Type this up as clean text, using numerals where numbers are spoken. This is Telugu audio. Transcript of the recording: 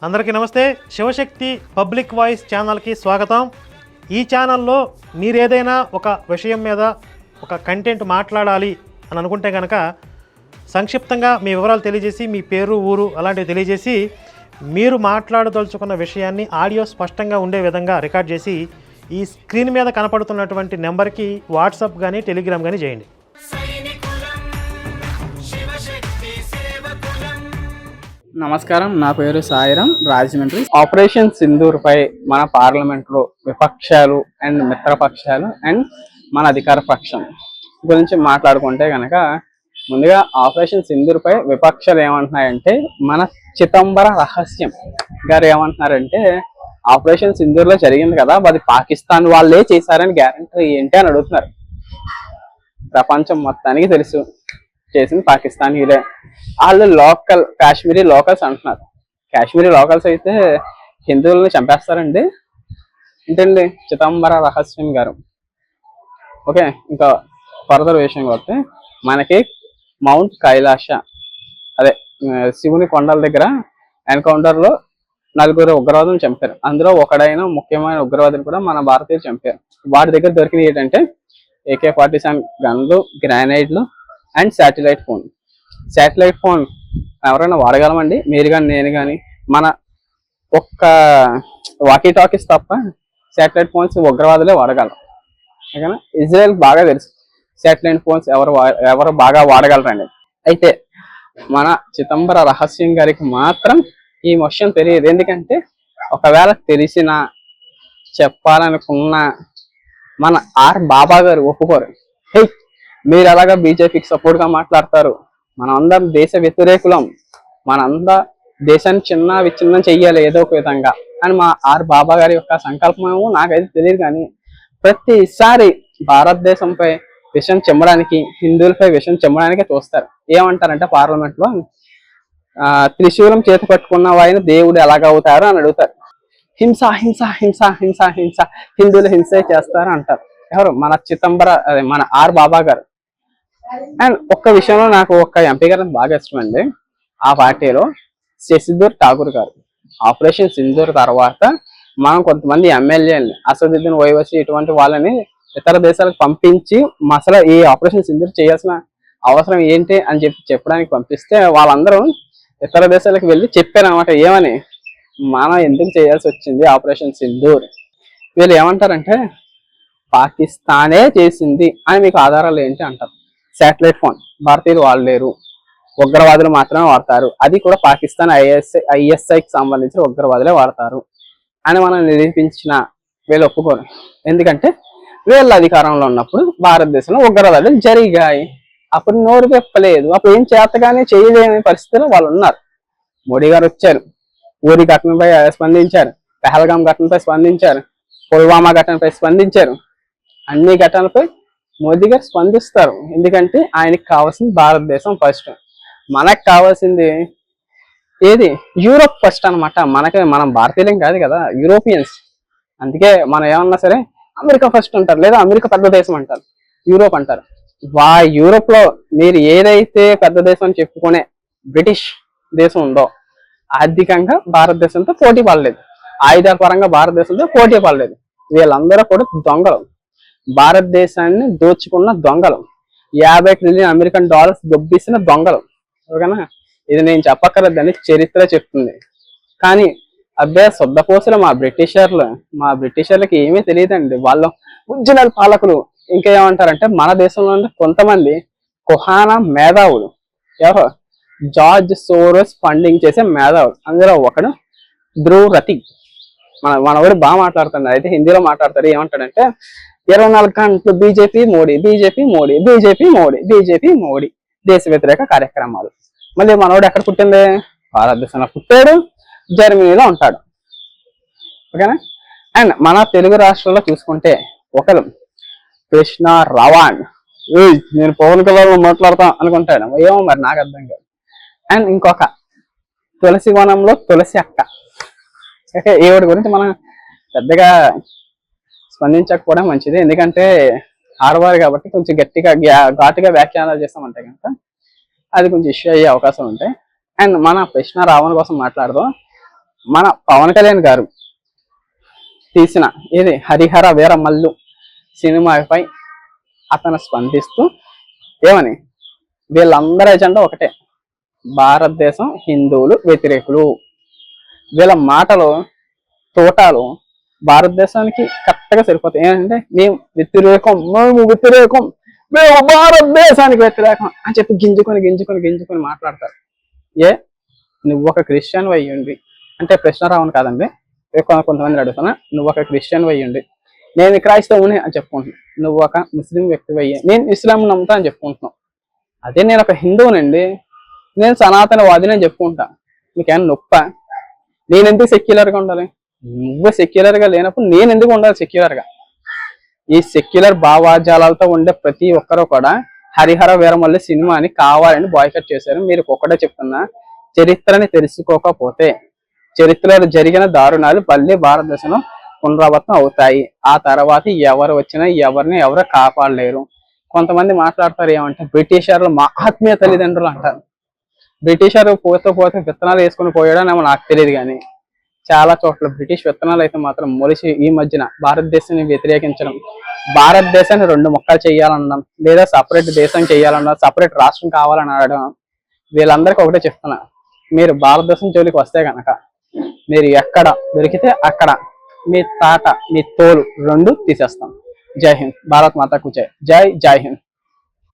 అందరికీ నమస్తే. శివశక్తి పబ్లిక్ వాయిస్ ఛానల్కి స్వాగతం. ఈ ఛానల్లో మీరు ఏదైనా ఒక విషయం మీద ఒక కంటెంట్ మాట్లాడాలి అని అనుకుంటే కనుక సంక్షిప్తంగా మీ వివరాలు తెలియజేసి మీ పేరు ఊరు అలాంటివి తెలియజేసి మీరు మాట్లాడదలుచుకున్న విషయాన్ని ఆడియో స్పష్టంగా ఉండే విధంగా రికార్డ్ చేసి ఈ స్క్రీన్ మీద కనపడుతున్నటువంటి నెంబర్కి వాట్సాప్ కానీ టెలిగ్రామ్ కానీ చేయండి. నమస్కారం, నా పేరు సాయిరాం, రాజమండ్రి. ఆపరేషన్ సింధూర్ పై మన పార్లమెంట్ లో విపక్షాలు అండ్ మిత్రపక్షాలు అండ్ మన అధికార పక్షం గురించి మాట్లాడుకుంటే కనుక ముందుగా ఆపరేషన్ సింధూర్ పై విపక్షాలు ఏమంటున్నాయంటే, మన చిదంబర రహస్యం గారు ఏమంటున్నారంటే, ఆపరేషన్ సింధూర్ లో జరిగింది కదా, అది పాకిస్తాన్ వాళ్ళే చేశారని గ్యారంటీ ఏంటి అని అడుగుతున్నారు. ప్రపంచం మొత్తానికి తెలుసు చేసింది పాకిస్తానీలే. వాళ్ళు లోకల్ కాశ్మీరీ లోకల్స్ అంటున్నారు. కాశ్మీరీ లోకల్స్ అయితే హిందువులను చంపేస్తారండి ఏంటండి? చిదంబర రహస్యం గారు. ఓకే, ఇంకా ఫర్దర్ విషయం వస్తే మనకి మౌంట్ కైలాష అదే శివుని కొండల దగ్గర ఎన్కౌంటర్ లో 4 ఉగ్రవాదులను చంపారు. అందులో ఒకడైన ముఖ్యమైన ఉగ్రవాదిని కూడా మన భారతీయులు చంపారు. వాడి దగ్గర దొరికినవి ఏంటంటే AK-47 గన్లు, గ్రానైడ్లు and satellite phone. Satellite phone ఎవరైనా వాడగలమండి? మీరు కానీ నేను కానీ. మన ఒక్క వాకీ టాకీస్ తప్ప శాటిలైట్ ఫోన్స్ ఉగ్రవాదులే వాడగలం. ఓకేనా? ఇజ్రాయెల్ బాగా తెలుసు శాటిలైట్ ఫోన్స్ ఎవరు బాగా వాడగలరండి. అయితే మన చిదంబర రహస్యం గారికి మాత్రం ఈ విషయం తెలియదు. ఎందుకంటే ఒకవేళ తెలిసినా చెప్పాలనుకున్నా మన బాబా గారు ఒప్పుకోరు. హే, మీరు ఎలాగా బీజేపీకి సపోర్ట్ గా మాట్లాడతారు? మనందరం దేశ వ్యతిరేకులం, మనంతా దేశాన్ని విచ్ఛిన్నం చెయ్యాలి ఏదో ఒక విధంగా అని మా బాబా గారి యొక్క సంకల్పమేమో నాకైతే తెలియదు. కానీ ప్రతిసారి భారతదేశంపై విషయం చెమ్మడానికి, హిందువులపై విషయం చెమ్మడానికే చూస్తారు. ఏమంటారంటే పార్లమెంట్ లో త్రిశూలం చేతి పట్టుకున్న వాయిన దేవుడు ఎలాగవుతారు అని అడుగుతారు. హింస హింస హింస హింస హింస, హిందువులు హింసే చేస్తారు అంటారు. ఎవరు? మన చిదంబర, అదే మన బాబా గారు. అండ్ ఒక్క విషయంలో నాకు ఒక్క ఎంపీ గారు బాగా ఇష్టం అండి. ఆ పార్టీలో శశిధర్ ఠాకూర్ గారు. ఆపరేషన్ సింధూర్ తర్వాత మనం కొంతమంది ఎమ్మెల్యేలని, అసదుద్దీన్ ఓవైసీ ఇటువంటి వాళ్ళని ఇతర దేశాలకు పంపించి అసలు ఈ ఆపరేషన్ సింధూర్ చేయాల్సిన అవసరం ఏంటి అని చెప్పడానికి పంపిస్తే వాళ్ళందరూ ఇతర దేశాలకు వెళ్ళి చెప్పారు అనమాట. ఏమని? మనం ఎందుకు చేయాల్సి వచ్చింది ఆపరేషన్ సింధూర్? వీళ్ళు ఏమంటారంటే పాకిస్తానే చేసింది అని. మీకు ఆధారాలు ఏంటి అంటారు. శాటిలైట్ ఫోన్ భారతీయులు వాడలేరు, ఉగ్రవాదులు మాత్రమే వాడతారు, అది కూడా పాకిస్తాన్ ఐఎస్ఐకి సంబంధించిన ఉగ్రవాదులే వాడతారు అని మనం నిరూపించిన వీళ్ళు ఒప్పుకోరు. ఎందుకంటే వీళ్ళ అధికారంలో ఉన్నప్పుడు భారతదేశంలో ఉగ్రవాదులు జరిగాయి. అప్పుడు నోరు పెప్పలేదు, అప్పుడు ఏం చేతగానే చేయలేని పరిస్థితిలో వాళ్ళు ఉన్నారు. మోడీ గారు వచ్చారు, ఊరి ఘటనపై స్పందించారు, పెహల్గాం ఘటనపై స్పందించారు, పుల్వామా ఘటనపై స్పందించారు. అన్ని ఘటనలపై మోదీ గారు స్పందిస్తారు. ఎందుకంటే ఆయనకి కావాల్సింది భారతదేశం ఫస్ట్, మనకు కావాల్సింది ఏది? యూరోప్ ఫస్ట్ అనమాట. మనం భారతీయులేం కాదు కదా, యూరోపియన్స్. అందుకే మనం ఏమన్నా సరే అమెరికా ఫస్ట్ అంటారు, లేదా అమెరికా పెద్ద దేశం అంటారు, యూరోప్ అంటారు. యూరోప్ లో మీరు ఏదైతే పెద్ద దేశం అని చెప్పుకునే బ్రిటిష్ దేశం ఉందో ఆర్థికంగా భారతదేశంతో పోటీ పడలేదు, ఆయుధాల పరంగా భారతదేశంతో పోటీ పడలేదు. వీళ్ళందరూ కూడా దొంగలు, భారతదేశాన్ని దోచుకున్న దొంగలు, 50 ట్రిలియన్ అమెరికన్ డాలర్స్ దొబ్బిసిన దొంగలు. ఓకేనా? ఇది నేను చెప్పక్కర్లేదని చరిత్ర చెప్తుంది. కానీ అబ్బే శుద్ధపోసలు మా బ్రిటిషర్లకి ఏమీ తెలియదండి. వాళ్ళు ఒరిజినల్ పాలకులు. ఇంకా ఏమంటారంటే మన దేశంలో కొంతమంది కుహానా మేధావులు, ఎవరో జార్జ్ సోరోస్ ఫండింగ్ చేసే మేధావులు. అందులో ఒకడు ధ్రువ్ రతి. మనవాడు బాగా మాట్లాడుతున్నారు, అయితే హిందీలో మాట్లాడతారు. ఏమంటాడంటే 24 గంటలు BJP Modi, BJP Modi, BJP Modi, BJP Modi, దేశ వ్యతిరేక కార్యక్రమాలు. మళ్ళీ మనవాడు ఎక్కడ పుట్టింది? భారతదేశంలో పుట్టాడు, జర్మనీలో ఉంటాడు. ఓకేనా? అండ్ మన తెలుగు రాష్ట్రాల్లో చూసుకుంటే ఒకరు కృష్ణ రావణ్. నేను పవన్ కళ్యాణ్ మాట్లాడతాం అనుకుంటాడు, ఏమో మరి నాకు అర్థం కాదు. అండ్ ఇంకొక తులసి వనంలో తులసి అక్క. ఓకే, ఈవిడ గురించి మనం పెద్దగా స్పందించకపోవడం మంచిది. ఎందుకంటే ఆడవారు కాబట్టి కొంచెం గట్టిగా ఘాటుగా వ్యాఖ్యానాలు చేస్తామంటే కనుక అది కొంచెం ఇష్యూ అయ్యే అవకాశం ఉంటాయి. అండ్ మన కృష్ణ రావణ్ కోసం మాట్లాడదాం. మన పవన్ కళ్యాణ్ గారు తీసిన ఇది హరిహర వీరమల్లు సినిమాపై అతను స్పందిస్తూ ఏమని, వీళ్ళందరి ఎజెండా ఒకటే, భారతదేశం హిందువులు వ్యతిరేకులు. వీళ్ళ మాటలు తోటాలు భారతదేశానికి కరెక్ట్గా సరిపోతాయి. ఏంటంటే మేము వ్యతిరేకం, మేము భారతదేశానికి వ్యతిరేకం అని చెప్పి గింజుకొని మాట్లాడతారు. నువ్వు ఒక క్రిస్టియన్ అయ్యండి అంటే, ప్రశ్న రావను కాదండి, కొంతమంది అడుగుతున్నా, నువ్వు ఒక క్రిస్టియన్ అయ్యండి నేను క్రైస్తవుని అని చెప్పుకుంటున్నాను, నువ్వు ఒక ముస్లిం వ్యక్తి అయ్యి నేను ఇస్లాం నమ్ముతా అని చెప్పుకుంటున్నావు. అదే నేను ఒక హిందువునండి, నేను సనాతనవాదిని అని చెప్పుకుంటా, నీకేమైనా నొప్ప? నేను ఎందుకు సెక్యులర్గా ఉండాలి? నువ్వు సెక్యులర్గా లేనప్పుడు నేను ఎందుకు ఉండాలి సెక్యులర్గా? ఈ సెక్యులర్ భావాజాలతో ఉండే ప్రతి ఒక్కరు కూడా హరిహర వీరమల్లి సినిమాని కావాలని బాయ్కట్ చేశారు. మీరు ఒక్కటే చెప్తున్నా, చరిత్రని తెలుసుకోకపోతే చరిత్రలో జరిగిన దారుణాలు మళ్ళీ భారతదేశంలో పునరావృతం అవుతాయి. ఆ తర్వాత ఎవరు వచ్చినా ఎవరు కాపాడలేరు. కొంతమంది మాట్లాడతారు ఏమంటే, బ్రిటిషర్లు మా ఆత్మీయ తల్లిదండ్రులు అంటారు. బ్రిటిషర్ పోతే విత్తనాలు వేసుకుని పోయాడో నాకు తెలియదు, కానీ చాలా చోట్ల బ్రిటిష్ విత్తనాలు అయితే మాత్రం మొలిచి ఈ మధ్యన భారతదేశాన్ని వ్యతిరేకించడం, భారతదేశాన్ని 2 ముక్కలు చేయాలనడం, లేదా సపరేట్ దేశం చేయాలనడం, సపరేట్ రాష్ట్రం కావాలని అనడం, వీళ్ళందరికీ ఒకటే చెప్తున్నా, మీరు భారతదేశం జోలికి వస్తే కనుక మీరు ఎక్కడ దొరికితే అక్కడ మీ తాట మీ తోలు 2 తీసేస్తాం. జై హింద్, భారత్ మాతాకు జై. జై హింద్.